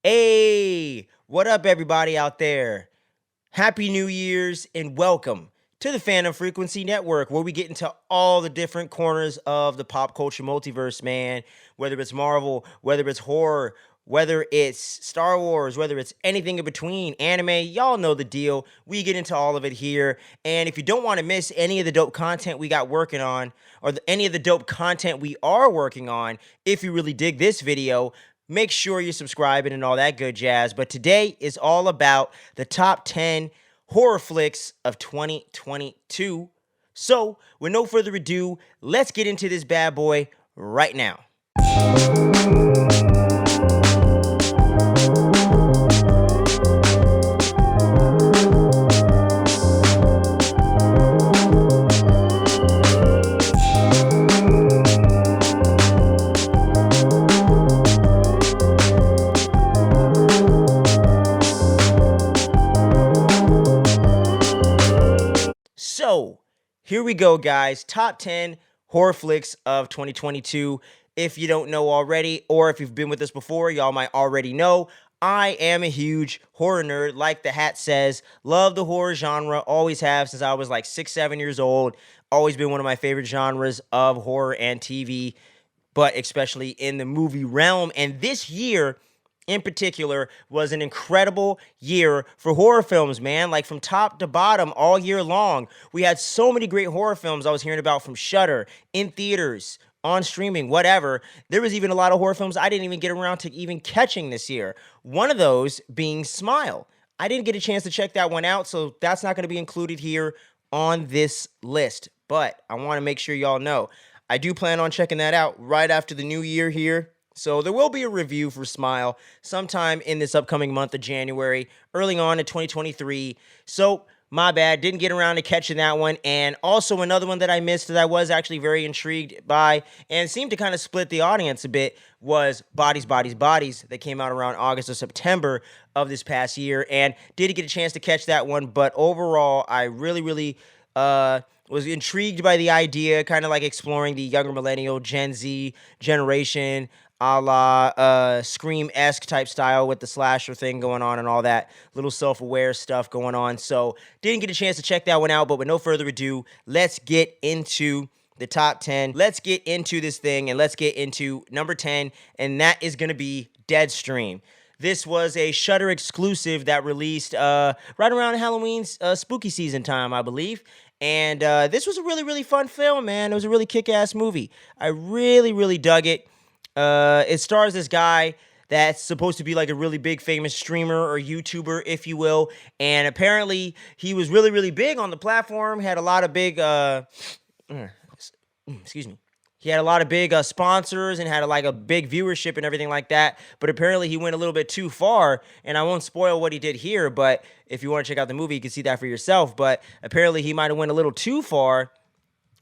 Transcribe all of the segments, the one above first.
Hey, what up, everybody out there? Happy New Year's and welcome to the Phantom Frequency Network, where we get into all the different corners of the pop culture multiverse, man. Whether it's Marvel, whether it's horror, whether it's Star Wars, whether it's anything in between, anime, y'all know the deal. We get into all of it here. And if you don't want to miss any of the dope content we got working on, or any of the dope content we are working on, if you really dig this video, make sure you're subscribing and all that good jazz. But today is all about the top 10 horror flicks of 2022. So, with no further ado, let's get into this bad boy right now. So, here we go, guys. Top 10 horror flicks of 2022. If you don't know already, or if you've been with us before, y'all might already know, I am a huge horror nerd, like the hat says. Love the horror genre, always have since I was like 6, 7 years old. Always been one of my favorite genres of horror and TV, but especially in the movie realm. And this year, in particular, was an incredible year for horror films, man. Like from top to bottom all year long. We had so many great horror films I was hearing about from Shudder, in theaters, on streaming, whatever. There was even a lot of horror films I didn't even get around to even catching this year. One of those being Smile. I didn't get a chance to check that one out, so that's not going to be included here on this list. But I want to make sure y'all know, I do plan on checking that out right after the new year here. So there will be a review for Smile sometime in this upcoming month of January, early on in 2023. So my bad, didn't get around to catching that one. And also another one that I missed that I was actually very intrigued by and seemed to kind of split the audience a bit was Bodies, Bodies, Bodies, that came out around August or September of this past year. And did get a chance to catch that one. But overall, I really was intrigued by the idea, kind of like exploring the younger millennial, Gen Z generation, a la Scream-esque type style with the slasher thing going on and all that little self-aware stuff going on. So didn't get a chance to check that one out, but with no further ado, let's get into the top 10. Let's get into this thing, and let's get into number 10, and that is going to be Deadstream. This was a Shudder exclusive that released right around Halloween's spooky season time, I believe. And this was a really fun film, man. It was a really kick-ass movie. I really dug it. It stars this guy that's supposed to be like a really big famous streamer or YouTuber, if you will. And apparently he was really big on the platform, had a lot of big, excuse me. He had a lot of big sponsors and had like a big viewership and everything like that. But apparently he went a little bit too far. And I won't spoil what he did here, but if you want to check out the movie, you can see that for yourself. But apparently he might have went a little too far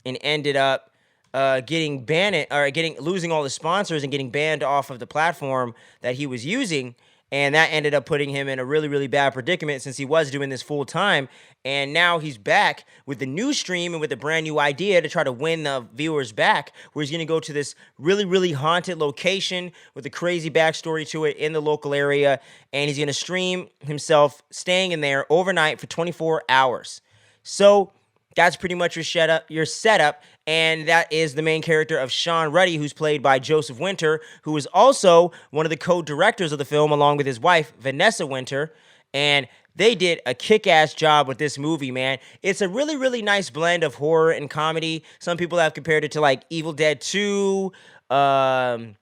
and ended up getting banned or losing all the sponsors and getting banned off of the platform that he was using. And that ended up putting him in a really bad predicament since he was doing this full time. And now he's back with the new stream and with a brand new idea to try to win the viewers back, where he's going to go to this really haunted location with a crazy backstory to it in the local area. And he's going to stream himself staying in there overnight for 24 hours. So that's pretty much your setup, and that is the main character of Sean Ruddy, who's played by Joseph Winter, who is also one of the co-directors of the film, along with his wife, Vanessa Winter, and they did a kick-ass job with this movie, man. It's a really nice blend of horror and comedy. Some people have compared it to, like, Evil Dead 2. I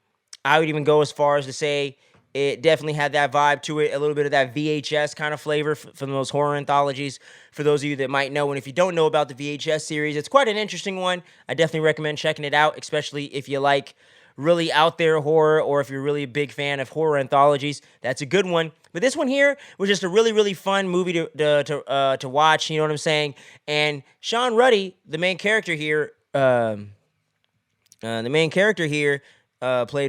would even go as far as to say it definitely had that vibe to it, a little bit of that VHS kind of flavor from those horror anthologies, for those of you that might know. And if you don't know about the VHS series, it's quite an interesting one. I definitely recommend checking it out, especially if you like really out there horror, or if you're really a big fan of horror anthologies. That's a good one. But this one here was just a really fun movie to watch, you know what I'm saying? And Sean Ruddy, the main character here, played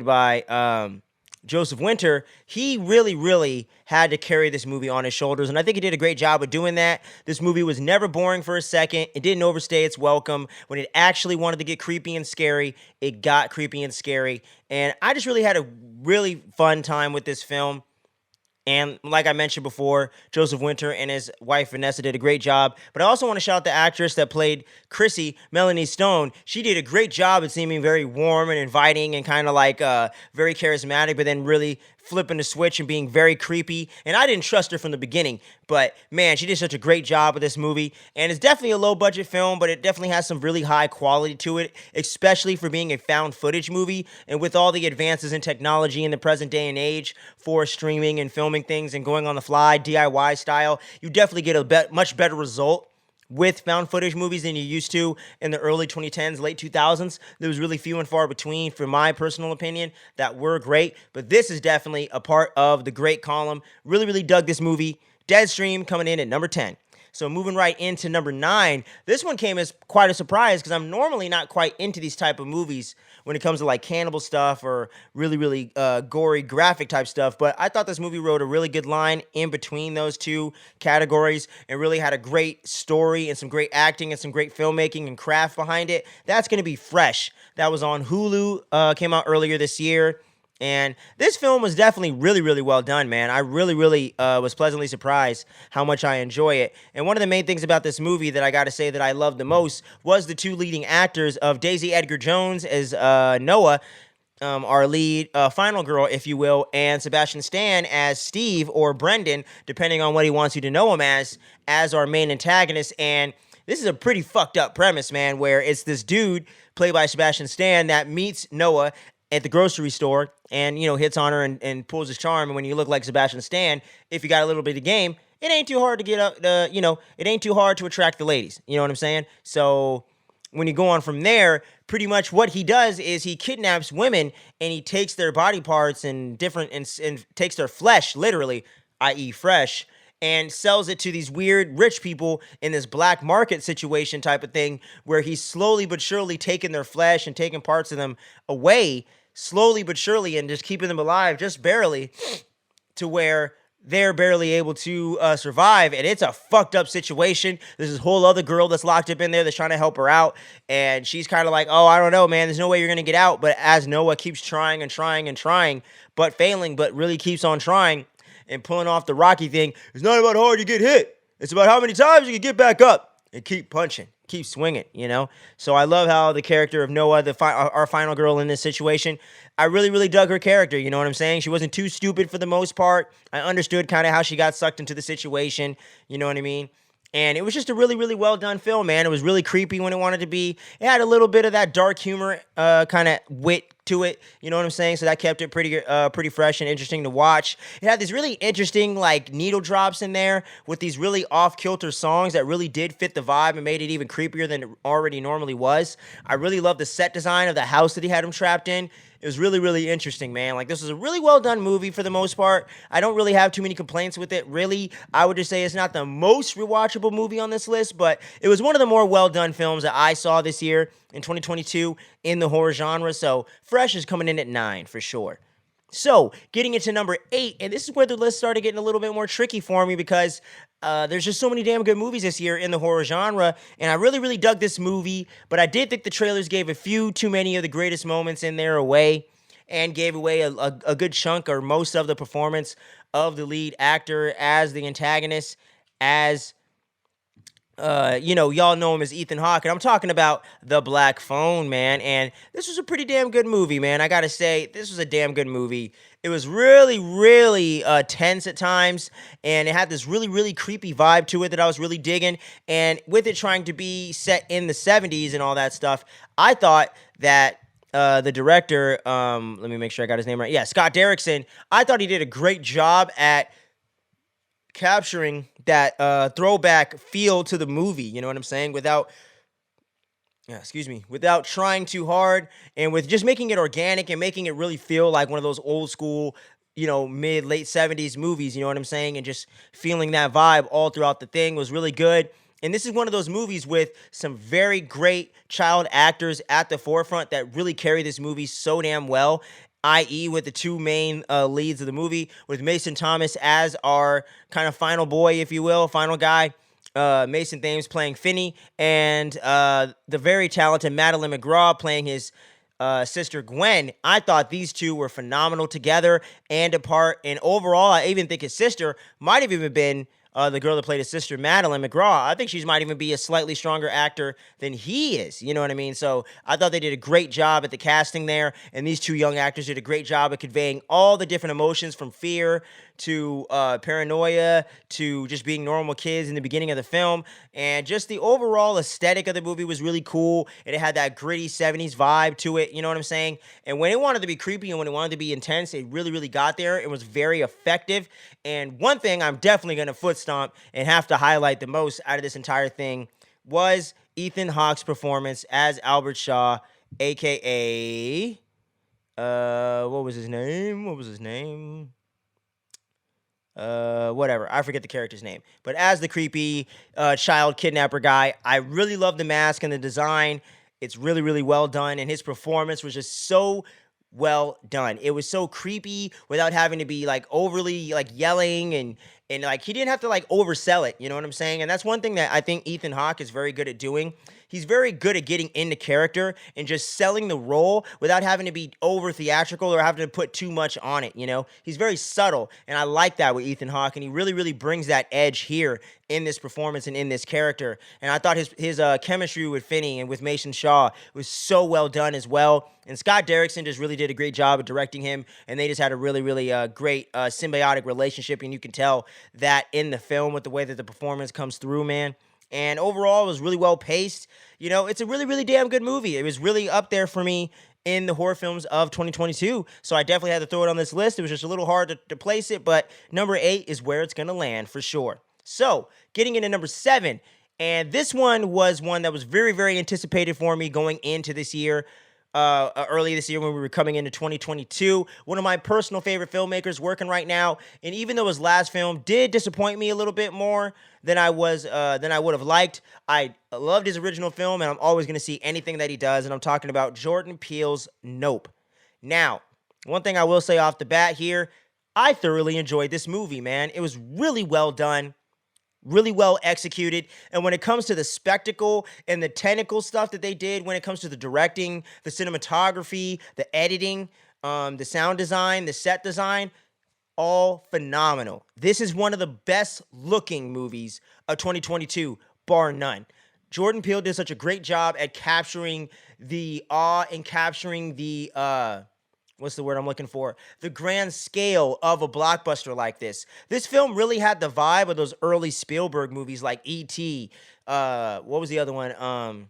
by Joseph Winter, he really had to carry this movie on his shoulders, and I think he did a great job of doing that. This movie was never boring for a second. It didn't overstay its welcome. When it actually wanted to get creepy and scary, it got creepy and scary, and I just really had a really fun time with this film. And like I mentioned before, Joseph Winter and his wife Vanessa did a great job. But I also want to shout out the actress that played Chrissy, Melanie Stone. She did a great job at seeming very warm and inviting and kind of like very charismatic, but then really flipping the switch and being very creepy. And I didn't trust her from the beginning, but man, she did such a great job with this movie. And it's definitely a low budget film, but it definitely has some really high quality to it, especially for being a found footage movie. And with all the advances in technology in the present day and age for streaming and filming things and going on the fly, DIY style, you definitely get a much better result with found footage movies than you used to in the early 2010s, late 2000s. There was really few and far between, for my personal opinion, that were great. But this is definitely a part of the great column. Really, really dug this movie. Deadstream coming in at number 10. So moving right into number 9, this one came as quite a surprise because I'm normally not quite into these type of movies when it comes to like cannibal stuff or really, really gory, graphic type stuff. But I thought this movie wrote a really good line in between those two categories and really had a great story and some great acting and some great filmmaking and craft behind it. That's going to be Fresh. That was on Hulu, came out earlier this year. And this film was definitely really, really well done, man. I really, really was pleasantly surprised how much I enjoy it. And one of the main things about this movie that I got to say that I loved the most was the two leading actors of Daisy Edgar Jones as Noah, our lead final girl, if you will, and Sebastian Stan as Steve or Brendan, depending on what he wants you to know him as our main antagonist. And this is a pretty fucked up premise, man, where it's this dude played by Sebastian Stan that meets Noah at the grocery store and, you know, hits on her and pulls his charm. And when you look like Sebastian Stan, if you got a little bit of game, it ain't too hard to get up, it ain't too hard to attract the ladies. You know what I'm saying? So when you go on from there, pretty much what he does is he kidnaps women and he takes their body parts and and takes their flesh, literally, i.e. fresh, and sells it to these weird rich people in this black market situation type of thing where he's slowly but surely taking their flesh and taking parts of them away slowly but surely and just keeping them alive just barely to where they're barely able to survive. And it's a fucked up situation. There's this whole other girl that's locked up in there that's trying to help her out. And she's kind of like, oh, I don't know, man. There's no way you're going to get out. But as Noah keeps trying and trying and trying, but failing, but really keeps on trying and pulling off the Rocky thing, it's not about how hard you get hit. It's about how many times you can get back up and keep punching, keep swinging, you know? So I love how the character of Noah, our final girl in this situation, I really, really dug her character, you know what I'm saying? She wasn't too stupid for the most part. I understood kind of how she got sucked into the situation, you know what I mean? And it was just a really, really well done film, man. It was really creepy when it wanted to be. It had a little bit of that dark humor kind of wit to it, you know what I'm saying? So that kept it pretty fresh and interesting to watch. It had these really interesting like needle drops in there with these really off-kilter songs that really did fit the vibe and made it even creepier than it already normally was. I really loved the set design of the house that he had him trapped in. It was really, really interesting, man. Like, this was a really well-done movie for the most part. I don't really have too many complaints with it, really. I would just say it's not the most rewatchable movie on this list, but it was one of the more well-done films that I saw this year in 2022 in the horror genre, so Fresh is coming in at 9 for sure. So, getting into number 8, and this is where the list started getting a little bit more tricky for me because there's just so many damn good movies this year in the horror genre, and I really, really dug this movie, but I did think the trailers gave a few too many of the greatest moments in there away, and gave away a good chunk or most of the performance of the lead actor as the antagonist, as y'all know him as Ethan Hawke, and I'm talking about The Black Phone, man. And this was a pretty damn good movie, man. I gotta say, this was a damn good movie. It was really, really tense at times, and it had this really, really creepy vibe to it that I was really digging. And with it trying to be set in the 70s and all that stuff, I thought that the director, let me make sure I got his name right. Yeah, Scott Derrickson. I thought he did a great job at capturing that throwback feel to the movie, you know what I'm saying? Without trying too hard and with just making it organic and making it really feel like one of those old school, mid late 70s movies, you know what I'm saying? And just feeling that vibe all throughout the thing was really good. And this is one of those movies with some very great child actors at the forefront that really carry this movie so damn well, i.e. with the two main leads of the movie, with Mason Thomas as our kind of final boy, if you will, final guy, Mason Thames playing Finney, and the very talented Madeline McGraw playing his sister Gwen. I thought these two were phenomenal together and apart. And overall, I even think his sister might have even been the girl that played his sister, Madeline McGraw. I think she might even be a slightly stronger actor than he is. You know what I mean? So I thought they did a great job at the casting there, and these two young actors did a great job at conveying all the different emotions from fear to paranoia to just being normal kids in the beginning of the film. And just the overall aesthetic of the movie was really cool. And it had that gritty 70s vibe to it, you know what I'm saying? And when it wanted to be creepy and when it wanted to be intense, it really, really got there. It was very effective. And one thing I'm definitely going to foot stomp and have to highlight the most out of this entire thing was Ethan Hawke's performance as Albert Shaw, aka what was his name? Whatever. I forget the character's name. But as the creepy child kidnapper guy, I really love the mask and the design. It's really, really well done. And his performance was just so well done. It was so creepy without having to be like overly like yelling and like he didn't have to like oversell it, you know what I'm saying? And that's one thing that I think Ethan Hawke is very good at doing. He's very good at getting into character and just selling the role without having to be over theatrical or having to put too much on it, you know? He's very subtle, and I like that with Ethan Hawke, and he really, really brings that edge here in this performance and in this character. And I thought his chemistry with Finney and with Mason Shaw was so well done as well. And Scott Derrickson just really did a great job of directing him, and they just had a really, really great symbiotic relationship, and you can tell that in the film with the way that the performance comes through, man. And overall, it was really well paced. You know, it's a really, really damn good movie. It was really up there for me in the horror films of 2022. So I definitely had to throw it on this list. It was just a little hard to place it, but number 8 is where it's going to land for sure. So getting into number 7, and this one was one that was very, very anticipated for me going into this year. Early this year when we were coming into 2022. One of my personal favorite filmmakers working right now. And even though his last film did disappoint me a little bit more than I would have liked, I loved his original film, and I'm always going to see anything that he does. And I'm talking about Jordan Peele's Nope. Now, one thing I will say off the bat here, I thoroughly enjoyed this movie, man. It was really well done. Really well executed. And when it comes to the spectacle and the technical stuff that they did, when it comes to the directing, the cinematography, the editing, the sound design, the set design, all phenomenal. This is one of the best looking movies of 2022, bar none. Jordan Peele did such a great job at capturing the awe and capturing the what's the word I'm looking for? The grand scale of a blockbuster like this. This film really had the vibe of those early Spielberg movies like E.T., what was the other one?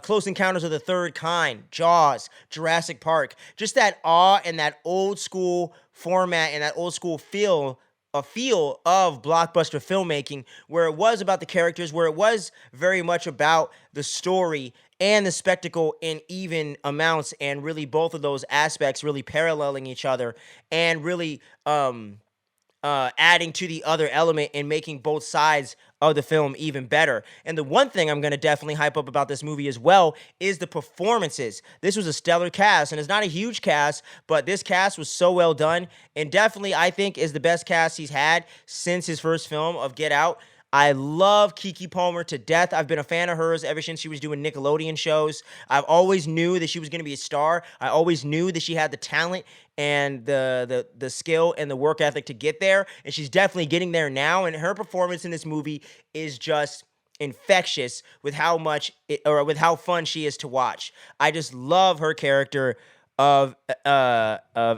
Close Encounters of the Third Kind, Jaws, Jurassic Park. Just that awe and that old school format and that old school feel of blockbuster filmmaking, where it was about the characters, where it was very much about the story and the spectacle in even amounts, and really both of those aspects really paralleling each other and really adding to the other element and making both sides of the film even better. And the one thing I'm going to definitely hype up about this movie as well is the performances. This was a stellar cast, and it's not a huge cast, but this cast was so well done, and definitely I think is the best cast he's had since his first film of Get Out. I love Keke Palmer to death. I've been a fan of hers ever since she was doing Nickelodeon shows. I've always knew that she was going to be a star. I always knew that she had the talent and the skill and the work ethic to get there, and she's definitely getting there now. And her performance in this movie is just infectious with with how fun she is to watch. I just love her character of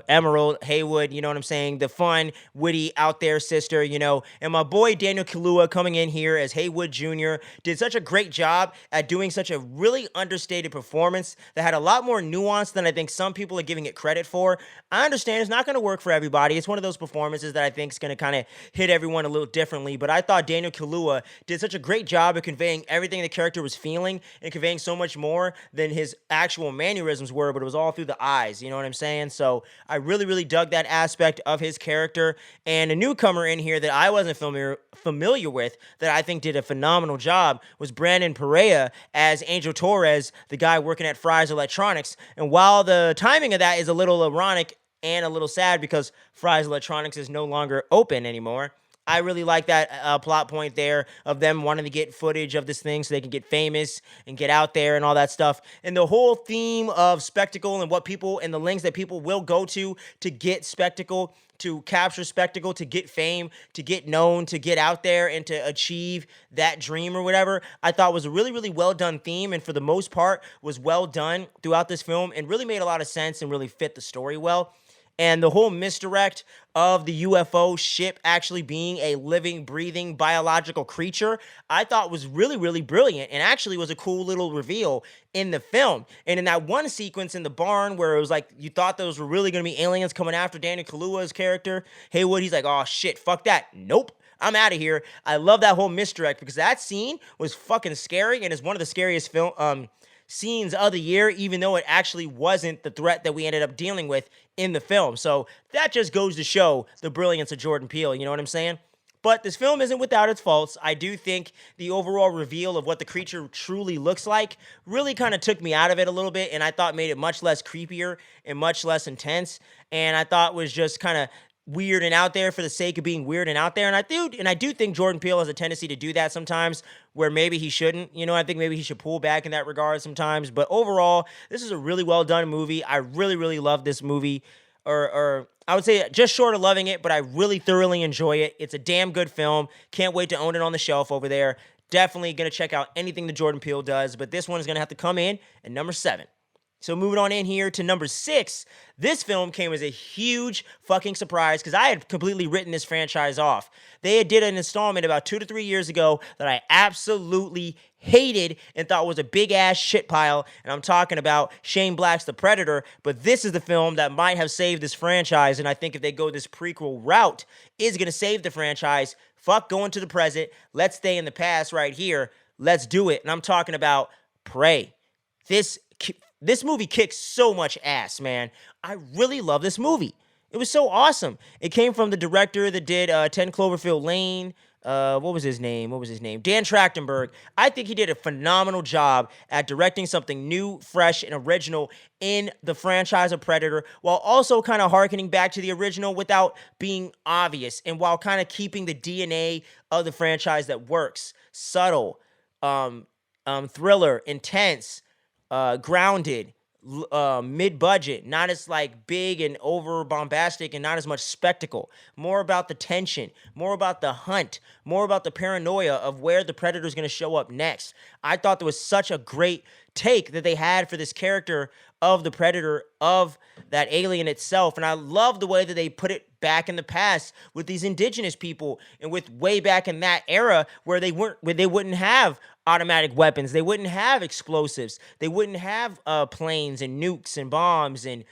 Emerald Haywood, you know what I'm saying? The fun, witty, out there sister, you know. And my boy Daniel Kaluuya coming in here as Haywood Jr. did such a great job at doing such a really understated performance that had a lot more nuance than I think some people are giving it credit for. I understand it's not going to work for everybody. It's one of those performances that I think is going to kind of hit everyone a little differently, but I thought Daniel Kaluuya did such a great job of conveying everything the character was feeling and conveying so much more than his actual mannerisms were, but it was all through the eyes, you know what I'm saying? So I really, really dug that aspect of his character. And a newcomer in here that I wasn't familiar with that I think did a phenomenal job was Brandon Perea as Angel Torres, the guy working at Fry's Electronics. And while the timing of that is a little ironic and a little sad because Fry's Electronics is no longer open anymore, I really like that plot point there of them wanting to get footage of this thing so they can get famous and get out there and all that stuff. And the whole theme of spectacle and what people and the lengths that people will go to get spectacle, to capture spectacle, to get fame, to get known, to get out there and to achieve that dream or whatever, I thought was a really, really well done theme, and for the most part was well done throughout this film and really made a lot of sense and really fit the story well. And the whole misdirect of the UFO ship actually being a living, breathing, biological creature, I thought was really, really brilliant and actually was a cool little reveal in the film. And in that one sequence in the barn where it was like you thought those were really going to be aliens coming after Daniel Kaluuya's character, Haywood, he's like, oh shit, fuck that. Nope. I'm out of here. I love that whole misdirect because that scene was fucking scary and is one of the scariest scenes of the year, even though it actually wasn't the threat that we ended up dealing with in the film. So that just goes to show the brilliance of Jordan Peele, you know what I'm saying? But this film isn't without its faults. I do think the overall reveal of what the creature truly looks like really kind of took me out of it a little bit, and I thought made it much less creepier and much less intense, and I thought was just kind of weird and out there for the sake of being weird and out there. And I do think Jordan Peele has a tendency to do that sometimes where maybe he shouldn't. You know, I think maybe he should pull back in that regard sometimes. But overall, this is a really well done movie. I really, really love this movie. Or I would say just short of loving it, but I really thoroughly enjoy it. It's a damn good film. Can't wait to own it on the shelf over there. Definitely going to check out anything that Jordan Peele does. But this one is going to have to come in at number 7. So moving on in here to number 6, this film came as a huge fucking surprise because I had completely written this franchise off. They did an installment about 2 to 3 years ago that I absolutely hated and thought was a big ass shit pile, and I'm talking about Shane Black's The Predator, but this is the film that might have saved this franchise, and I think if they go this prequel route, is going to save the franchise. Fuck going to the present. Let's stay in the past right here. Let's do it. And I'm talking about Prey. This movie kicks so much ass, man. I really love this movie. It was so awesome. It came from the director that did 10 Cloverfield Lane. What was his name? Dan Trachtenberg. I think he did a phenomenal job at directing something new, fresh, and original in the franchise of Predator, while also kind of hearkening back to the original without being obvious, and while kind of keeping the DNA of the franchise that works. Subtle, thriller, intense, grounded, mid-budget, not as like big and over bombastic and not as much spectacle. More about the tension, more about the hunt, more about the paranoia of where the Predator's going to show up next. I thought there was such a great take that they had for this character of the Predator, of that alien itself, and I love the way that they put it back in the past with these indigenous people and with way back in that era where they wouldn't have automatic weapons, they wouldn't have explosives, they wouldn't have planes and nukes and bombs and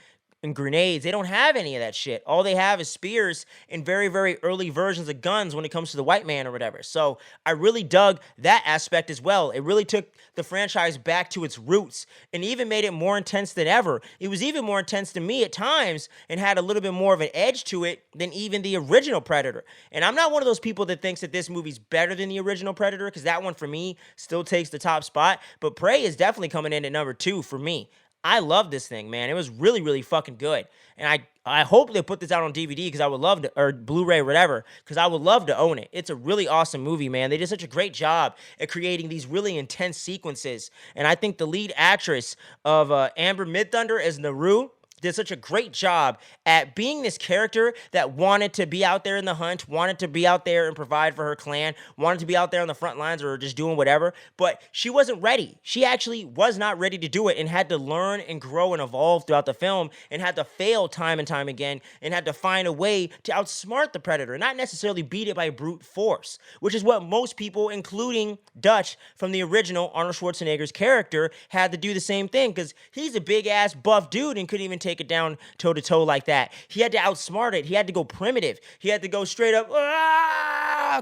grenades. They don't have any of that shit. All they have is spears and very, very early versions of guns when it comes to the white man or whatever. So I really dug that aspect as well. It really took the franchise back to its roots and even made it more intense than ever. It was even more intense to me at times and had a little bit more of an edge to it than even the original Predator. And I'm not one of those people that thinks that this movie's better than the original Predator, because that one for me still takes the top spot. But Prey is definitely coming in at number 2 for me. I love this thing, man. It was really, really fucking good. And I hope they put this out on DVD because I would love to, or Blu-ray or whatever, because I would love to own it. It's a really awesome movie, man. They did such a great job at creating these really intense sequences. And I think the lead actress of Amber Midthunder as Naru did such a great job at being this character that wanted to be out there in the hunt, wanted to be out there and provide for her clan, wanted to be out there on the front lines or just doing whatever, but she wasn't ready. She actually was not ready to do it and had to learn and grow and evolve throughout the film and had to fail time and time again and had to find a way to outsmart the Predator, not necessarily beat it by brute force, which is what most people, including Dutch from the original Arnold Schwarzenegger's character, had to do the same thing because he's a big-ass buff dude and couldn't even take it down toe-to-toe like that. He had to outsmart it. He had to go primitive. He had to go straight up,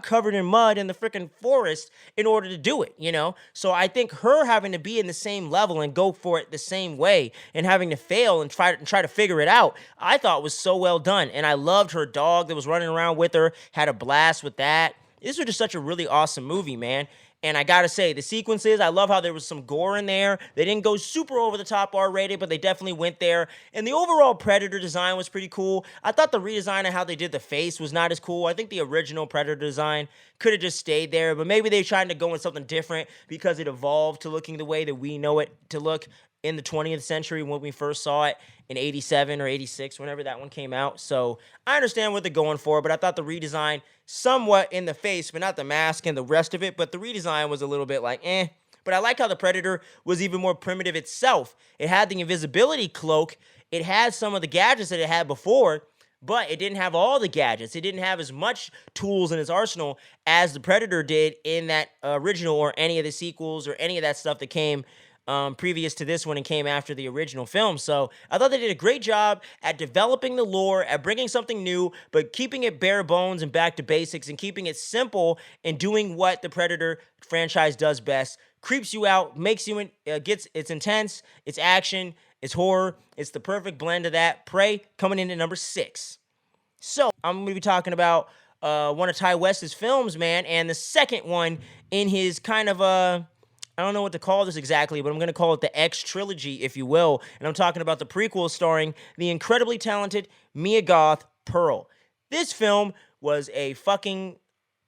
covered in mud in the freaking forest in order to do it, you know? So I think her having to be in the same level and go for it the same way and having to fail and try to figure it out, I thought was so well done. And I loved her dog that was running around with her, had a blast with that. This was just such a really awesome movie, man. And I gotta say, the sequences, I love how there was some gore in there. They didn't go super over the top R-rated, but they definitely went there. And the overall Predator design was pretty cool. I thought the redesign of how they did the face was not as cool. I think the original Predator design could have just stayed there, but maybe they tried to go in something different because it evolved to looking the way that we know it to look in the 20th century when we first saw it in 87 or 86, whenever that one came out. So I understand what they're going for, but I thought the redesign somewhat in the face, but not the mask and the rest of it, but the redesign was a little bit like, eh. But I like how the Predator was even more primitive itself. It had the invisibility cloak. It had some of the gadgets that it had before, but it didn't have all the gadgets. It didn't have as much tools in its arsenal as the Predator did in that original or any of the sequels or any of that stuff that came previous to this one and came after the original film. So I thought they did a great job at developing the lore, at bringing something new, but keeping it bare bones and back to basics and keeping it simple and doing what the Predator franchise does best. Creeps you out, makes you, it's intense, it's action, it's horror. It's the perfect blend of that. Prey coming in at number 6. So I'm going to be talking about one of Ty West's films, man, and the second one in his kind of I don't know what to call this exactly, but I'm going to call it the X trilogy, if you will. And I'm talking about the prequel starring the incredibly talented Mia Goth Pearl. This film was a fucking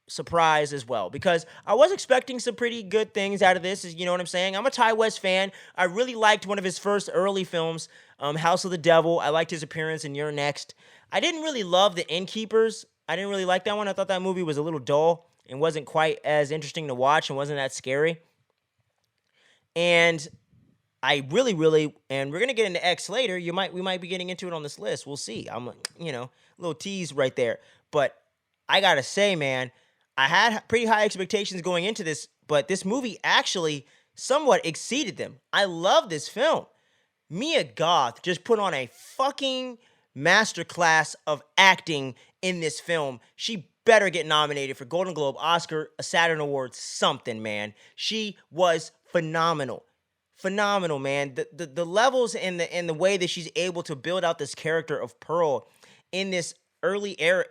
surprise as well, because I was expecting some pretty good things out of this, you know what I'm saying? I'm a Ty West fan. I really liked one of his first early films, House of the Devil. I liked his appearance in You're Next. I didn't really love The Innkeepers. I didn't really like that one. I thought that movie was a little dull and wasn't quite as interesting to watch and wasn't that scary. And I really, and we're gonna get into X later. We might be getting into it on this list. We'll see. I'm, a little tease right there. But I gotta say, man, I had pretty high expectations going into this, but this movie actually somewhat exceeded them. I love this film. Mia Goth just put on a fucking masterclass of acting in this film. She better get nominated for Golden Globe, Oscar, a Saturn Award, something, man. She was phenomenal. Phenomenal, man. The levels and the way that she's able to build out this character of Pearl in this early era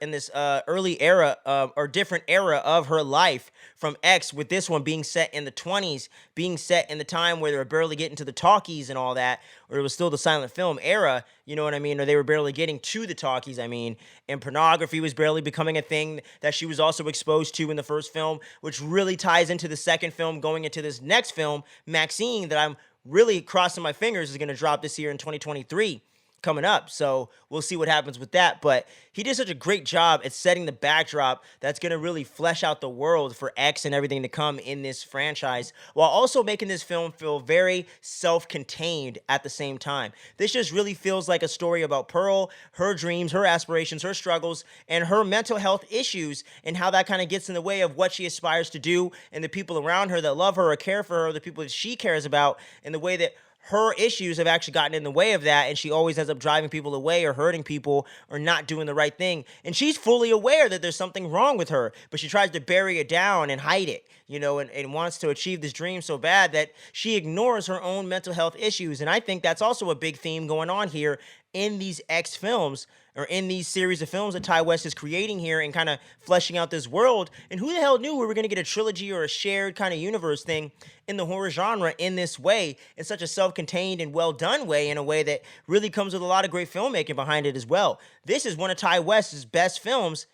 or different era of her life from X, with this one being set in the 20s, being set in the time where they were barely getting to the talkies and all that, or it was still the silent film era, you know what I mean, or they were barely getting to the talkies, I mean, and pornography was barely becoming a thing that she was also exposed to in the first film, which really ties into the second film going into this next film, Maxine, that I'm really crossing my fingers is going to drop this year in 2023. Coming up, so we'll see what happens with that. But he did such a great job at setting the backdrop that's going to really flesh out the world for X and everything to come in this franchise, while also making this film feel very self-contained at the same time. This just really feels like a story about Pearl, her dreams, her aspirations, her struggles, and her mental health issues, and how that kind of gets in the way of what she aspires to do, and the people around her that love her or care for her, the people that she cares about, and the way that her issues have actually gotten in the way of that, and she always ends up driving people away or hurting people or not doing the right thing. And she's fully aware that there's something wrong with her, but she tries to bury it down and hide it, and wants to achieve this dream so bad that she ignores her own mental health issues. And I think that's also a big theme going on here in these X films, or in these series of films that Ty West is creating here and kind of fleshing out this world. And who the hell knew we were going to get a trilogy or a shared kind of universe thing in the horror genre in this way, in such a self-contained and well-done way, in a way that really comes with a lot of great filmmaking behind it as well. This is one of Ty West's best films,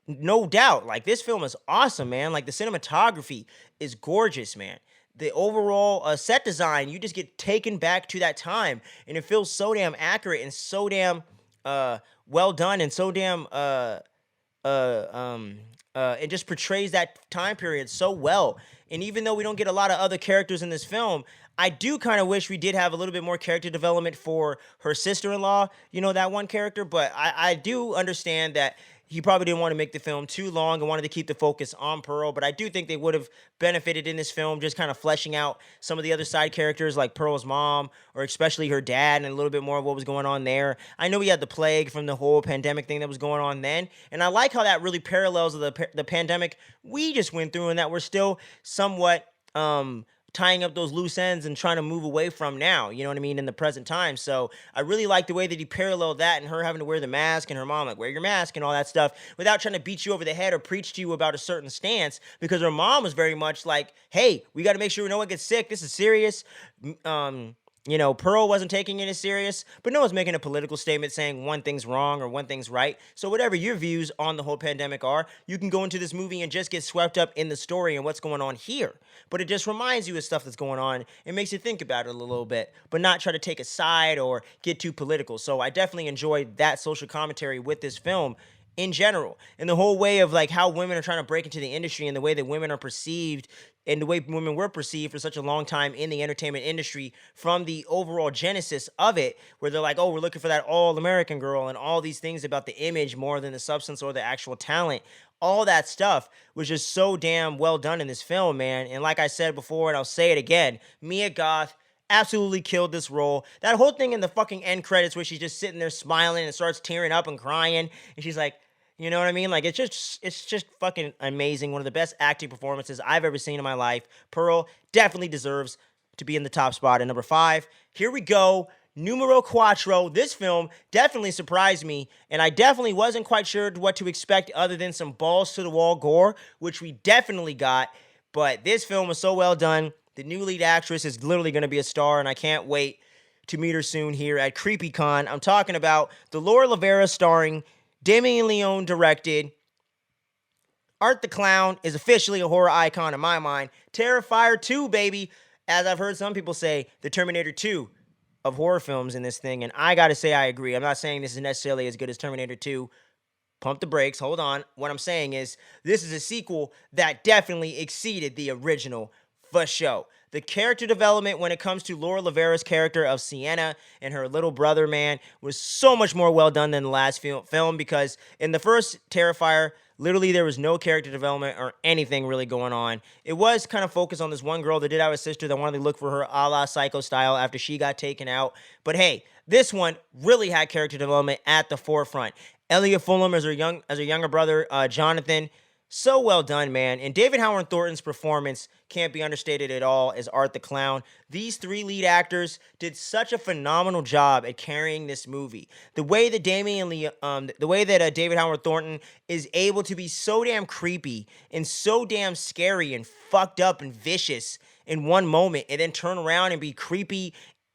no doubt. Like, this film is awesome, man. Like, the cinematography is gorgeous, man. The overall set design, you just get taken back to that time, and it feels so damn accurate and so damn well done, and so damn it just portrays that time period so well. And even though we don't get a lot of other characters in this film, I do kind of wish we did have a little bit more character development for her sister-in-law, that one character. But I do understand that he probably didn't want to make the film too long and wanted to keep the focus on Pearl. But I do think they would have benefited in this film just kind of fleshing out some of the other side characters, like Pearl's mom, or especially her dad, and a little bit more of what was going on there. I know we had the plague from the whole pandemic thing that was going on then, and I like how that really parallels the pandemic we just went through, and that we're still somewhat tying up those loose ends and trying to move away from now, you know what I mean, in the present time. So I really like the way that he paralleled that and her having to wear the mask and her mom like, wear your mask and all that stuff without trying to beat you over the head or preach to you about a certain stance, because her mom was very much like, hey, we got to make sure no one gets sick. This is serious. Pearl wasn't taking it as serious, but no one's making a political statement saying one thing's wrong or one thing's right. So whatever your views on the whole pandemic are, you can go into this movie and just get swept up in the story and what's going on here. But it just reminds you of stuff that's going on. It makes you think about it a little bit, but not try to take a side or get too political. So I definitely enjoyed that social commentary with this film in general, and the whole way of like how women are trying to break into the industry and the way that women are perceived and the way women were perceived for such a long time in the entertainment industry, from the overall genesis of it, where they're like, oh, we're looking for that all-American girl and all these things about the image more than the substance or the actual talent. All that stuff was just so damn well done in this film, man. And like I said before, and I'll say it again, Mia Goth absolutely killed this role. That whole thing in the fucking end credits where she's just sitting there smiling and starts tearing up and crying, and she's like, you know what I mean? Like, it's just fucking amazing. One of the best acting performances I've ever seen in my life. Pearl definitely deserves to be in the top spot at number 5. Here we go. Numero cuatro. This film definitely surprised me, and I definitely wasn't quite sure what to expect other than some balls to the wall gore, which we definitely got. But this film was so well done. The new lead actress is literally going to be a star, and I can't wait to meet her soon here at CreepyCon. I'm talking about the Laura Rivera starring, Damien Leone directed, Art the Clown is officially a horror icon in my mind. Terrifier 2, baby. As I've heard some people say, the Terminator 2 of horror films in this thing, and I gotta say I agree. I'm not saying this is necessarily as good as Terminator 2. Pump the brakes, hold on. What I'm saying is, this is a sequel that definitely exceeded the original for show. The character development when it comes to Laura Rivera's character of Sienna and her little brother, man, was so much more well done than the last film, because in the first Terrifier, literally there was no character development or anything really going on. It was kind of focused on this one girl that did have a sister that wanted to look for her a la Psycho style after she got taken out. But hey, this one really had character development at the forefront. Elliot Fulham as her younger brother, Jonathan. So well done, man. And David Howard Thornton's performance can't be understated at all as Art the Clown. These 3 lead actors did such a phenomenal job at carrying this movie. The way that David Howard Thornton is able to be so damn creepy and so damn scary and fucked up and vicious in one moment, and then turn around and be creepy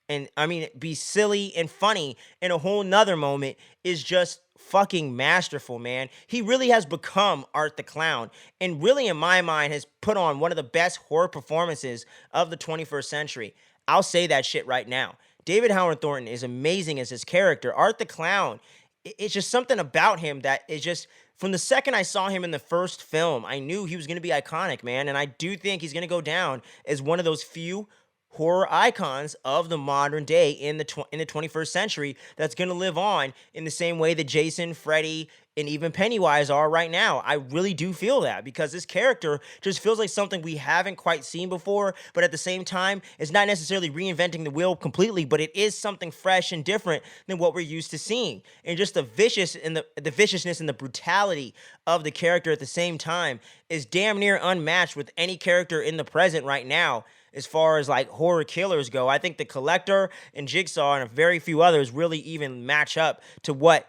and be silly and funny in a whole nother moment, is just fucking masterful, man. He really has become Art the Clown, and really, in my mind, has put on one of the best horror performances of the 21st century. I'll say that shit right now. David Howard Thornton is amazing as his character. Art the Clown, it's just something about him that is just, from the second I saw him in the first film, I knew he was going to be iconic, man. And I do think he's going to go down as one of those few horror icons of the modern day in the 21st century that's going to live on in the same way that Jason, Freddy, and even Pennywise are right now. I really do feel that, because this character just feels like something we haven't quite seen before, but at the same time, it's not necessarily reinventing the wheel completely, but it is something fresh and different than what we're used to seeing. And just the viciousness and the brutality of the character at the same time is damn near unmatched with any character in the present right now. As far as like horror killers go, I think The Collector and Jigsaw and a very few others really even match up to what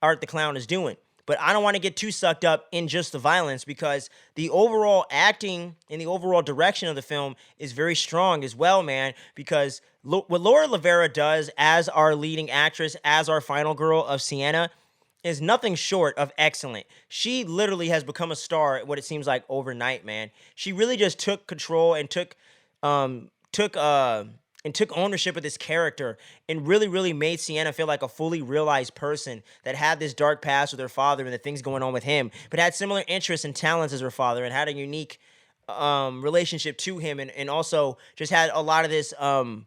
Art the Clown is doing. But I don't want to get too sucked up in just the violence, because the overall acting and the overall direction of the film is very strong as well, man. Because what Laura Rivera does as our leading actress, as our final girl of Sienna, is nothing short of excellent. She literally has become a star, what it seems like, overnight, man. She really just took control and took ownership of this character, and really made Sienna feel like a fully realized person that had this dark past with her father and the things going on with him, but had similar interests and talents as her father, and had a unique relationship to him, and also just had a lot of this um,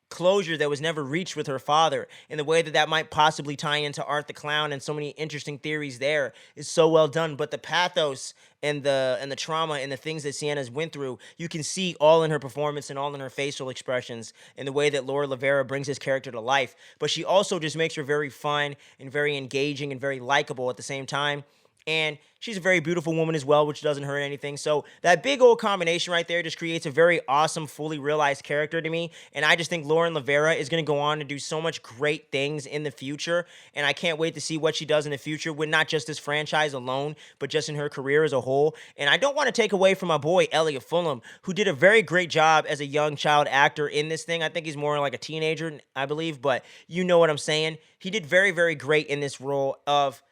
closure that was never reached with her father, and the way that might possibly tie into Art the Clown, and so many interesting theories there is so well done. But the pathos and the trauma and the things that Sienna's went through, you can see all in her performance and all in her facial expressions, and the way that Laura Rivera brings his character to life. But she also just makes her very fun and very engaging and very likable at the same time. And she's a very beautiful woman as well, which doesn't hurt anything. So that big old combination right there just creates a very awesome, fully realized character to me. And I just think Lauren Rivera is going to go on to do so much great things in the future. And I can't wait to see what she does in the future with not just this franchise alone, but just in her career as a whole. And I don't want to take away from my boy Elliot Fulham, who did a very great job as a young child actor in this thing. I think he's more like a teenager, I believe, but you know what I'm saying. He did very, very great in this role of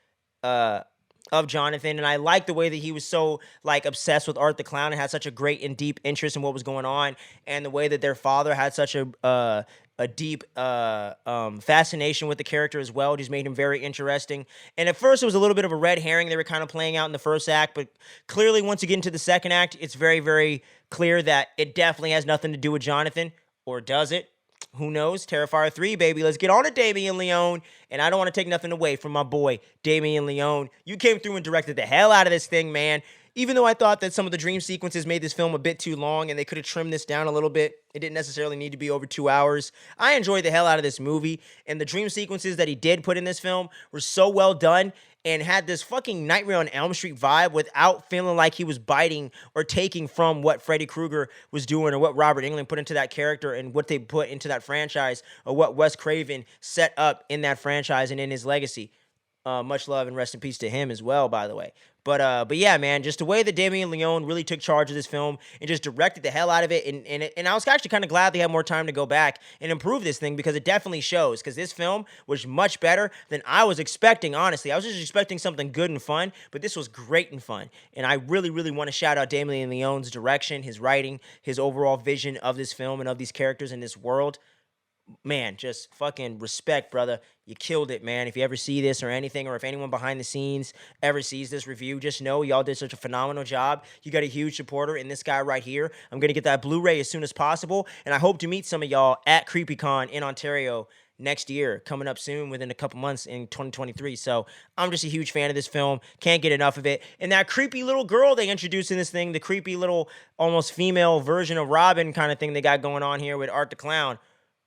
Jonathan, and I like the way that he was so like obsessed with Art the Clown and had such a great and deep interest in what was going on, and the way that their father had such a deep fascination with the character as well. It just made him very interesting. And at first, it was a little bit of a red herring they were kind of playing out in the first act, but clearly, once you get into the second act, it's very, very clear that it definitely has nothing to do with Jonathan, or does it? Who knows? Terrifier 3, baby. Let's get on to Damien Leone. And I don't want to take nothing away from my boy, Damien Leone. You came through and directed the hell out of this thing, man. Even though I thought that some of the dream sequences made this film a bit too long and they could have trimmed this down a little bit, it didn't necessarily need to be over 2 hours. I enjoyed the hell out of this movie. And the dream sequences that he did put in this film were so well done and had this fucking Nightmare on Elm Street vibe without feeling like he was biting or taking from what Freddy Krueger was doing or what Robert Englund put into that character and what they put into that franchise or what Wes Craven set up in that franchise and in his legacy. Much love and rest in peace to him as well, by the way. But yeah, man, just the way that Damien Leone really took charge of this film and just directed the hell out of it, and I was actually kind of glad they had more time to go back and improve this thing because it definitely shows. Because this film was much better than I was expecting. Honestly, I was just expecting something good and fun, but this was great and fun. And I really, really want to shout out Damien Leone's direction, his writing, his overall vision of this film and of these characters in this world. Man, just fucking respect, brother. You killed it, man. If you ever see this or anything, or if anyone behind the scenes ever sees this review, just know y'all did such a phenomenal job. You got a huge supporter in this guy right here. I'm going to get that Blu-ray as soon as possible, and I hope to meet some of y'all at CreepyCon in Ontario next year, coming up soon within a couple months in 2023. So I'm just a huge fan of this film. Can't get enough of it. And that creepy little girl they introduced in this thing, the creepy little almost female version of Robin kind of thing they got going on here with Art the Clown.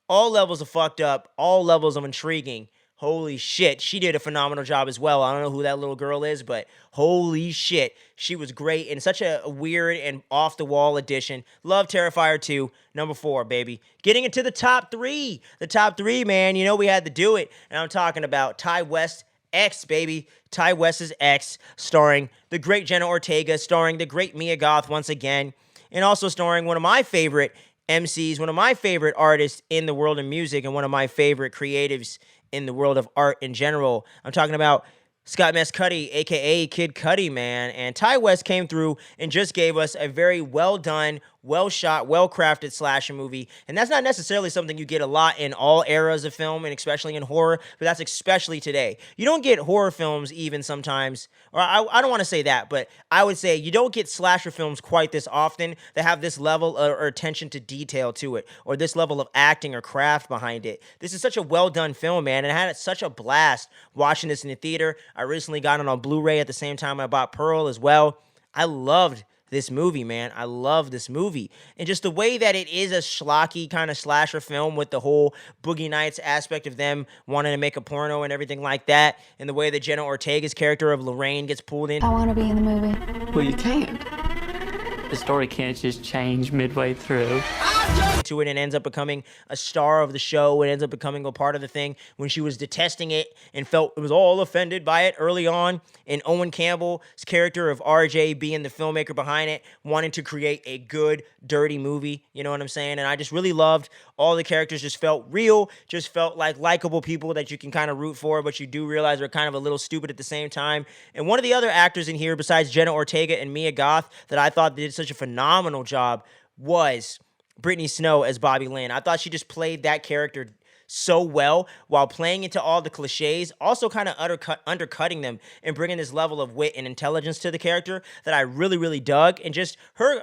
All levels of fucked up, all levels of intriguing. Holy shit, she did a phenomenal job as well. I don't know who that little girl is, but holy shit, she was great and such a weird and off-the-wall addition. Love Terrifier 2, number 4, baby. Getting into the top 3. The top 3, man, you know we had to do it. And I'm talking about Ty West X, baby. Ty West's X, starring the great Jenna Ortega, starring the great Mia Goth once again, and also starring one of my favorite MCs, one of my favorite artists in the world of music, and one of my favorite creatives in the world of art in general. I'm talking about Scott Mescudi, a.k.a. Kid Cudi, man. And Ty West came through and just gave us a very well-done, well-shot, well-crafted slasher movie. And that's not necessarily something you get a lot in all eras of film, and especially in horror, but that's especially today. You don't get horror films even sometimes, or I don't want to say that, but I would say you don't get slasher films quite this often that have this level or attention to detail to it, or this level of acting or craft behind it. This is such a well-done film, man, and I had such a blast watching this in the theater. I recently got it on Blu-ray at the same time I bought Pearl as well. I loved this movie, man. I love this movie. And just the way that it is a schlocky kind of slasher film with the whole Boogie Nights aspect of them wanting to make a porno and everything like that, and the way that Jenna Ortega's character of Lorraine gets pulled in. I want to be in the movie. Well, you can't. The story can't just change midway through. To it and ends up becoming a star of the show. It ends up becoming a part of the thing when she was detesting it and felt it was all offended by it early on. And Owen Campbell's character of RJ being the filmmaker behind it, wanting to create a good, dirty movie. You know what I'm saying? And I just really loved all the characters. Just felt real, just felt like likable people that you can kind of root for, but you do realize are kind of a little stupid at the same time. And one of the other actors in here, besides Jenna Ortega and Mia Goth, that I thought did such a phenomenal job was Brittany Snow as Bobby Lynn. I thought she just played that character so well while playing into all the cliches, also kind of undercutting them and bringing this level of wit and intelligence to the character that I really, really dug. And just her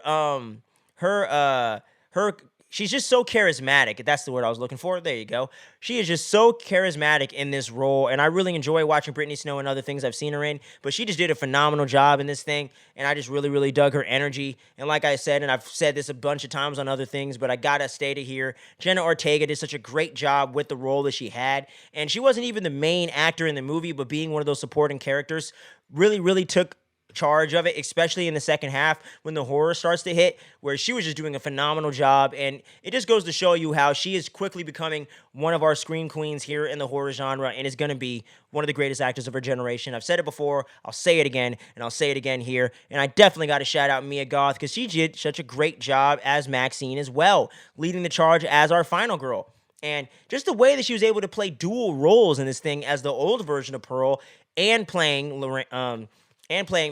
she's just so charismatic. That's the word I was looking for. There you go. She is just so charismatic in this role, and I really enjoy watching Brittany Snow and other things I've seen her in, but she just did a phenomenal job in this thing, and I just really, really dug her energy. And like I said, and I've said this a bunch of times on other things, but I gotta state it here, Jenna Ortega did such a great job with the role that she had, and she wasn't even the main actor in the movie, but being one of those supporting characters really, really took charge of it, especially in the second half when the horror starts to hit, where she was just doing a phenomenal job. And it just goes to show you how she is quickly becoming one of our scream queens here in the horror genre, and is going to be one of the greatest actors of her generation. I've said it before, I'll say it again, and I'll say it again here. And I definitely got to shout out Mia Goth, because she did such a great job as Maxine as well, leading the charge as our final girl. And just the way that she was able to play dual roles in this thing as the old version of Pearl and playing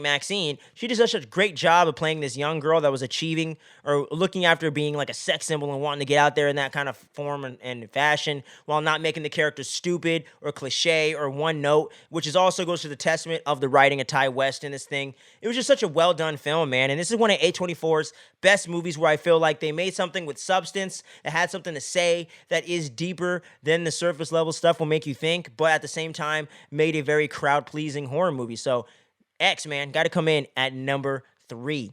Maxine, she did such a great job of playing this young girl that was achieving or looking after being like a sex symbol and wanting to get out there in that kind of form and fashion, while not making the character stupid or cliche or one note, which is also goes to the testament of the writing of Ty West in this thing. It was just such a well done film, man. And this is one of A24's best movies where I feel like they made something with substance, that had something to say, that is deeper than the surface level stuff will make you think, but at the same time made a very crowd pleasing horror movie. So X, man, got to come in at number 3.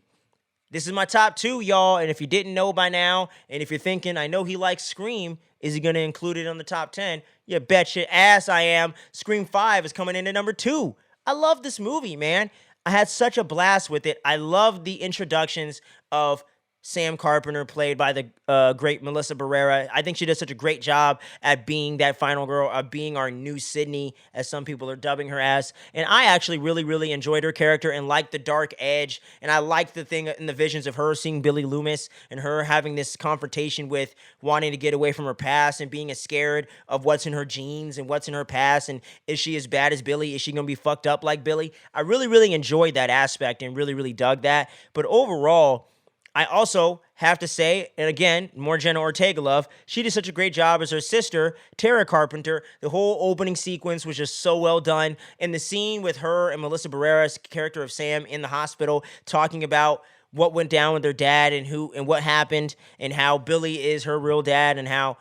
This is my top 2, y'all. And if you didn't know by now, and if you're thinking, I know he likes Scream, is he going to include it on the top 10? You bet your ass I am. Scream 5 is coming in at number 2. I love this movie, man. I had such a blast with it. I love the introductions of Sam Carpenter, played by the great Melissa Barrera. I think she does such a great job at being that final girl, of being our new Sydney, as some people are dubbing her as. And I actually really, really enjoyed her character and liked the dark edge. And I liked the thing in the visions of her seeing Billy Loomis and her having this confrontation with wanting to get away from her past and being scared of what's in her genes and what's in her past. And is she as bad as Billy? Is she going to be fucked up like Billy? I really, really enjoyed that aspect and really, really dug that. But overall, I also have to say, and again, more Jenna Ortega love, she did such a great job as her sister, Tara Carpenter. The whole opening sequence was just so well done. And the scene with her and Melissa Barrera's character of Sam in the hospital talking about what went down with their dad and who and what happened, and how Billy is her real dad, and how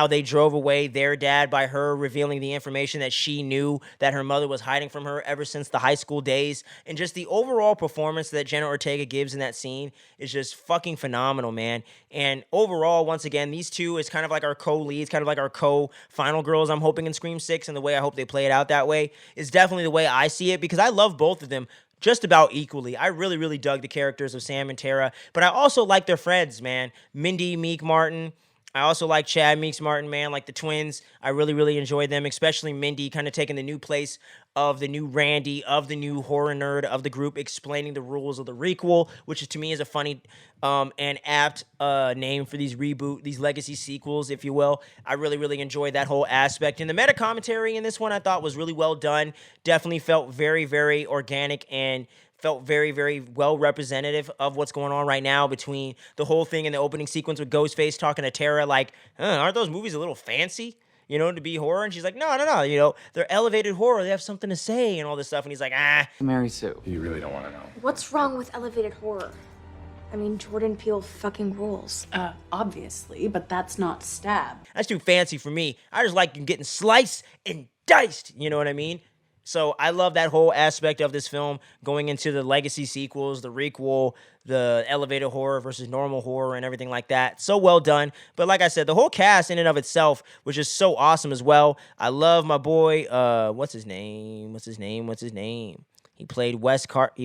they drove away their dad by her revealing the information that she knew that her mother was hiding from her ever since the high school days. And just the overall performance that Jenna Ortega gives in that scene is just fucking phenomenal, man. And overall, once again, these two is kind of like our co-leads, kind of like our co-final girls, I'm hoping, in Scream 6, and the way I hope they play it out that way is definitely the way I see it, because I love both of them just about equally. I really, really dug the characters of Sam and Tara, but I also like their friends, man. Mindy, Meek Martin. I also like Chad Meeks Martin, man, like the twins. I really, really enjoyed them, especially Mindy kind of taking the new place of the new Randy, of the new horror nerd of the group, explaining the rules of the requel, which is, to me, is a funny and apt name for these these legacy sequels, if you will. I really, really enjoyed that whole aspect. And the meta commentary in this one I thought was really well done. Definitely felt very, very organic and felt very, very well representative of what's going on right now, between the whole thing in the opening sequence with Ghostface talking to Tara like, aren't those movies a little fancy, to be horror? And she's like, no, they're elevated horror. They have something to say and all this stuff. And he's like, Mary Sue. You really don't want to know. What's wrong with elevated horror? I mean, Jordan Peele fucking rules. Obviously, but that's not stab. That's too fancy for me. I just like getting sliced and diced. You know what I mean? So I love that whole aspect of this film, going into the legacy sequels, the requel, the elevated horror versus normal horror, and everything like that. So well done. But like I said, the whole cast in and of itself was just so awesome as well. I love my boy, what's his name? He played Wes, what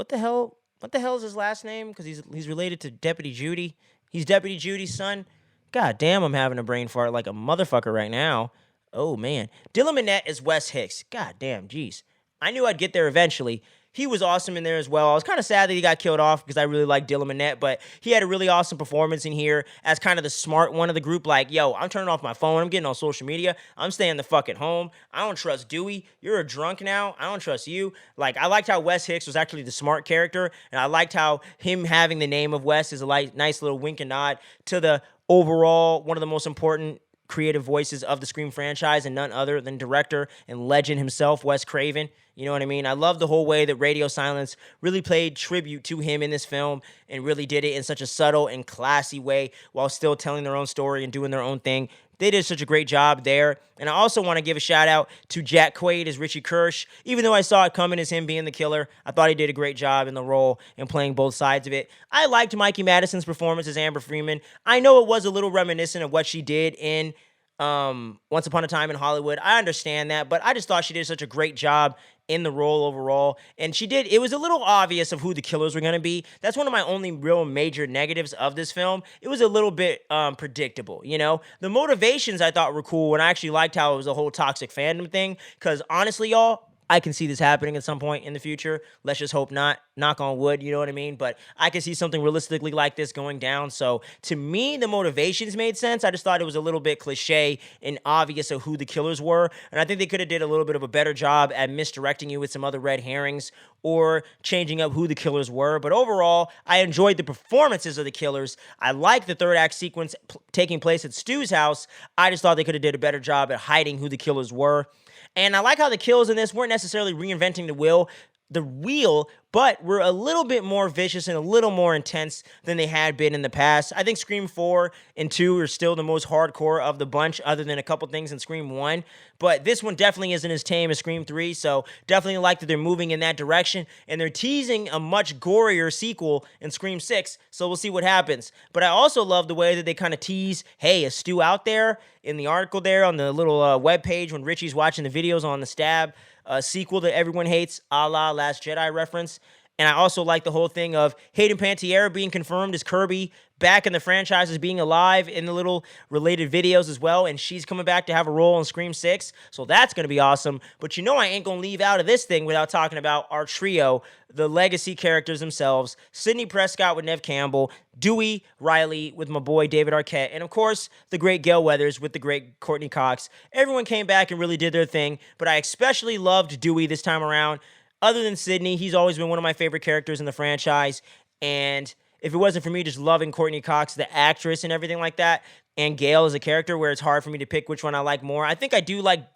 the hell is his last name? Because he's related to Deputy Judy. He's Deputy Judy's son. God damn, I'm having a brain fart like a motherfucker right now. Oh, man. Dylan Minnette is Wes Hicks. God damn, jeez. I knew I'd get there eventually. He was awesome in there as well. I was kind of sad that he got killed off, because I really like Dylan Minnette, but he had a really awesome performance in here as kind of the smart one of the group. Like, yo, I'm turning off my phone. I'm getting on social media. I'm staying the fuck at home. I don't trust Dewey. You're a drunk now. I don't trust you. Like, I liked how Wes Hicks was actually the smart character, and I liked how him having the name of Wes is a nice little wink and nod to the overall one of the most important creative voices of the Scream franchise, and none other than director and legend himself, Wes Craven. You know what I mean? I love the whole way that Radio Silence really played tribute to him in this film and really did it in such a subtle and classy way while still telling their own story and doing their own thing. They did such a great job there. And I also want to give a shout out to Jack Quaid as Richie Kirsch. Even though I saw it coming as him being the killer, I thought he did a great job in the role and playing both sides of it. I liked Mikey Madison's performance as Amber Freeman. I know it was a little reminiscent of what she did in Once Upon a Time in Hollywood. I understand that, but I just thought she did such a great job in the role overall. And it was a little obvious of who the killers were going to be. That's one of my only real major negatives of this film. It was a little bit predictable, you know? The motivations I thought were cool, and I actually liked how it was a whole toxic fandom thing, because honestly, y'all, I can see this happening at some point in the future. Let's just hope not. Knock on wood, you know what I mean? But I can see something realistically like this going down. So to me, the motivations made sense. I just thought it was a little bit cliche and obvious of who the killers were. And I think they could have did a little bit of a better job at misdirecting you with some other red herrings or changing up who the killers were. But overall, I enjoyed the performances of the killers. I like the third act sequence taking place at Stu's house. I just thought they could have did a better job at hiding who the killers were. And I like how the kills in this weren't necessarily reinventing the wheel, but were a little bit more vicious and a little more intense than they had been in the past. I think Scream 4 and 2 are still the most hardcore of the bunch, other than a couple things in Scream 1. But this one definitely isn't as tame as Scream 3, so definitely like that they're moving in that direction. And they're teasing a much gorier sequel in Scream 6, so we'll see what happens. But I also love the way that they kind of tease, hey, is Stu out there? In the article there on the little webpage when Richie's watching the videos on the Stab sequel that everyone hates, a la Last Jedi reference. And I also like the whole thing of Hayden Panettiere being confirmed as Kirby, back in the franchise as being alive in the little related videos as well, and she's coming back to have a role in Scream 6, so that's going to be awesome. But you know I ain't going to leave out of this thing without talking about our trio, the legacy characters themselves, Sidney Prescott with Nev Campbell, Dewey Riley with my boy David Arquette, and of course, the great Gale Weathers with the great Courtney Cox. Everyone came back and really did their thing, but I especially loved Dewey this time around. Other than Sidney, he's always been one of my favorite characters in the franchise, and if it wasn't for me just loving Courtney Cox, the actress and everything like that, and Gale as a character where it's hard for me to pick which one I like more, I think I do like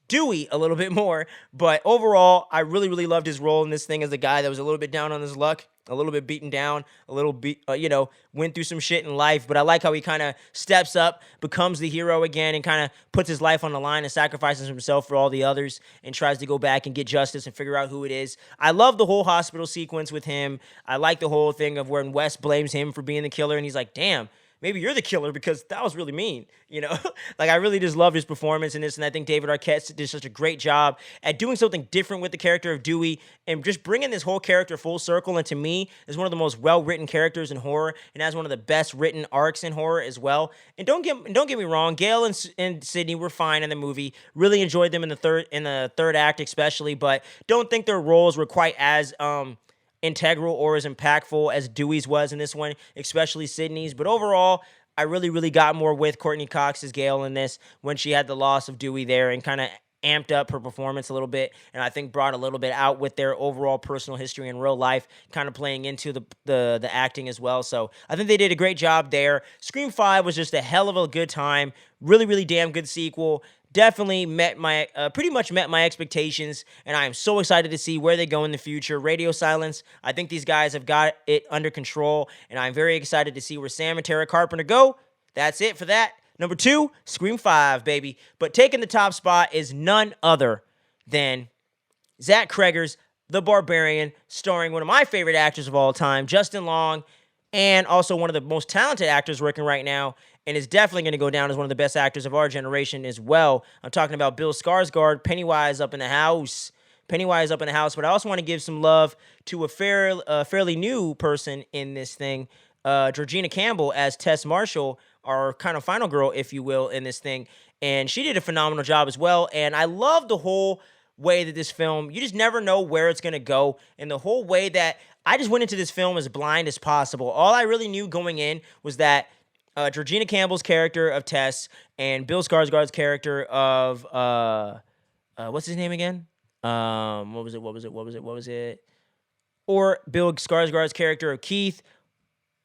Dewey a little bit more, but overall, I really, really loved his role in this thing as the guy that was a little bit down on his luck, a little bit beaten down, a little bit, went through some shit in life, but I like how he kind of steps up, becomes the hero again, and kind of puts his life on the line and sacrifices himself for all the others and tries to go back and get justice and figure out who it is. I love the whole hospital sequence with him. I like the whole thing of when Wes blames him for being the killer, and he's like, damn, maybe you're the killer because that was really mean, Like, I really just love his performance in this, and I think David Arquette did such a great job at doing something different with the character of Dewey and just bringing this whole character full circle, and to me, is one of the most well-written characters in horror and has one of the best written arcs in horror as well. And don't get me wrong, Gale and Sidney were fine in the movie. Really enjoyed them in the third act especially, but don't think their roles were quite as integral or as impactful as Dewey's was in this one, especially Sidney's. But overall, I really, really got more with Courtney Cox's Gale in this when she had the loss of Dewey there and kind of amped up her performance a little bit, and I think brought a little bit out with their overall personal history in real life, kind of playing into the acting as well. So I think they did a great job there. Scream 5 was just a hell of a good time. Really, really damn good sequel. Definitely pretty much met my expectations, and I am so excited to see where they go in the future. Radio Silence, I think these guys have got it under control, and I'm very excited to see where Sam and Tara Carpenter go. That's it for that. Number 2, Scream 5, baby. But taking the top spot is none other than Zach Cregger's The Barbarian, starring one of my favorite actors of all time, Justin Long, and also one of the most talented actors working right now, and is definitely going to go down as one of the best actors of our generation as well. I'm talking about Bill Skarsgård, Pennywise up in the house. But I also want to give some love to a fairly new person in this thing, Georgina Campbell as Tess Marshall, our kind of final girl, if you will, in this thing. And she did a phenomenal job as well. And I love the whole way that this film, you just never know where it's going to go. And the whole way that I just went into this film as blind as possible. All I really knew going in was that Georgina Campbell's character of Tess and Bill Skarsgård's character of, what's his name again? What was it? Or Bill Skarsgård's character of Keith.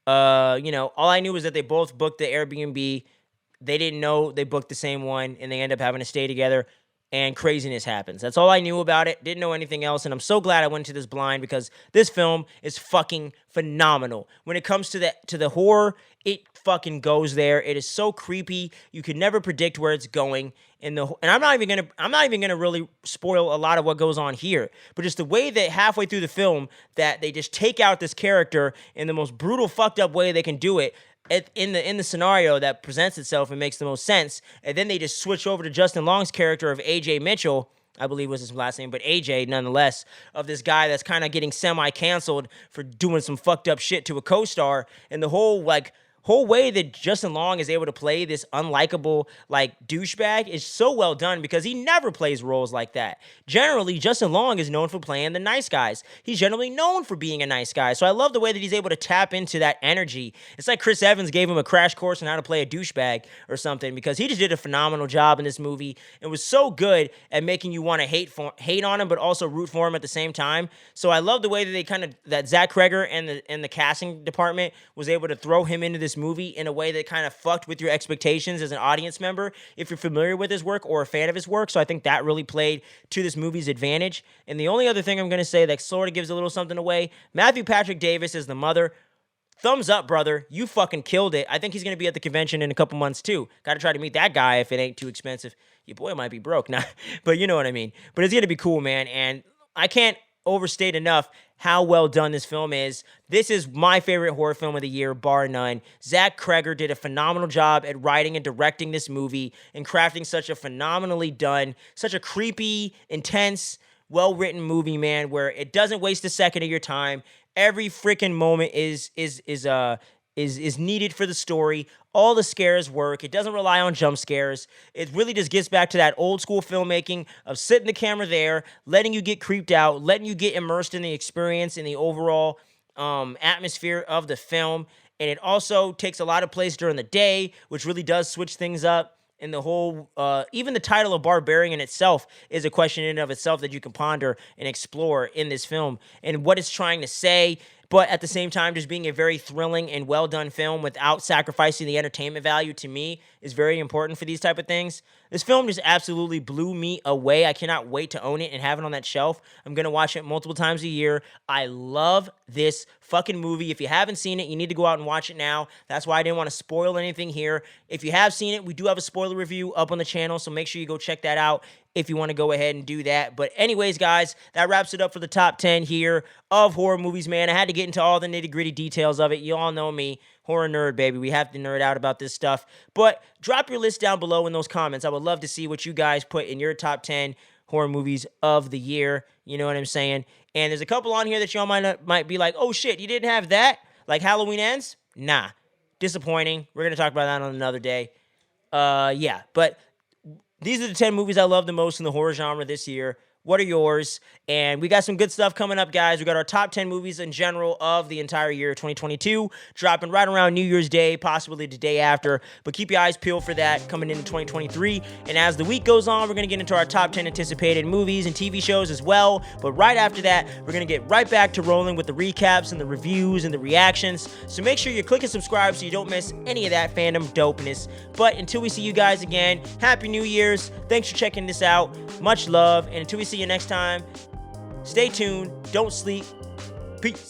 All I knew was that they both booked the Airbnb they didn't know they booked the same one, and they end up having to stay together, and craziness happens. That's all I knew about it. Didn't know anything else, and I'm so glad I went to this blind because this film is fucking phenomenal. When it comes to the horror, it fucking goes there. It is so creepy. You can never predict where it's going. And I'm not even gonna really spoil a lot of what goes on here, but just the way that halfway through the film that they just take out this character in the most brutal, fucked up way they can do it. In the scenario that presents itself and makes the most sense, and then they just switch over to Justin Long's character of AJ Mitchell, I believe was his last name, but AJ nonetheless, of this guy that's kind of getting semi-canceled for doing some fucked up shit to a co-star, and the whole way that Justin Long is able to play this unlikable, douchebag is so well done because he never plays roles like that. Generally, Justin Long is known for playing the nice guys. He's generally known for being a nice guy. So I love the way that he's able to tap into that energy. It's like Chris Evans gave him a crash course on how to play a douchebag or something because he just did a phenomenal job in this movie and was so good at making you want to hate on him, but also root for him at the same time. So I love the way that that Zach Kreger and the casting department was able to throw him into this movie in a way that kind of fucked with your expectations as an audience member if you're familiar with his work or a fan of his work. So I think that really played to this movie's advantage. And the only other thing I'm going to say that sort of gives a little something away, Matthew Patrick Davis is the mother. Thumbs up, brother. You fucking killed it. I think he's going to be at the convention in a couple months too. Got to try to meet that guy if it ain't too expensive. Your boy might be broke now, but you know what I mean. But it's going to be cool, man. And I can't overstate enough how well done this film is. This is my favorite horror film of the year, bar none. Zach Kreger did a phenomenal job at writing and directing this movie and crafting such a phenomenally done, such a creepy, intense, well-written movie, man, where it doesn't waste a second of your time. Every freaking moment is needed for the story. All the scares work. It doesn't rely on jump scares. It really just gets back to that old school filmmaking of sitting the camera there, letting you get creeped out, letting you get immersed in the experience and the overall atmosphere of the film. And it also takes a lot of place during the day, which really does switch things up. And the whole, even the title of Barbarian itself is a question in and of itself that you can ponder and explore in this film and what it's trying to say, but at the same time, just being a very thrilling and well-done film without sacrificing the entertainment value, to me, is very important for these type of things. This film just absolutely blew me away. I cannot wait to own it and have it on that shelf. I'm going to watch it multiple times a year. I love this fucking movie. If you haven't seen it, you need to go out and watch it now. That's why I didn't want to spoil anything here. If you have seen it, we do have a spoiler review up on the channel, so make sure you go check that out if you want to go ahead and do that. But anyways, guys, that wraps it up for the top 10 here of horror movies, man. I had to get into all the nitty-gritty details of it. You all know me. Horror nerd, baby. We have to nerd out about this stuff. But drop your list down below in those comments. I would love to see what you guys put in your top 10 horror movies of the year. You know what I'm saying? And there's a couple on here that y'all might be like, oh shit, you didn't have that? Like Halloween Ends? Nah. Disappointing. We're going to talk about that on another day. Yeah. But these are the 10 movies I love the most in the horror genre this year. What are yours? And we got some good stuff coming up, guys. We got our top 10 movies in general of the entire year of 2022, dropping right around New Year's Day, possibly the day after. But keep your eyes peeled for that coming into 2023. And as the week goes on, we're going to get into our top 10 anticipated movies and TV shows as well. But right after that, we're going to get right back to rolling with the recaps and the reviews and the reactions. So make sure you click and subscribe so you don't miss any of that fandom dopeness. But until we see you guys again, Happy New Year's. Thanks for checking this out. Much love. And until we see you next time, stay tuned. Don't sleep. Peace.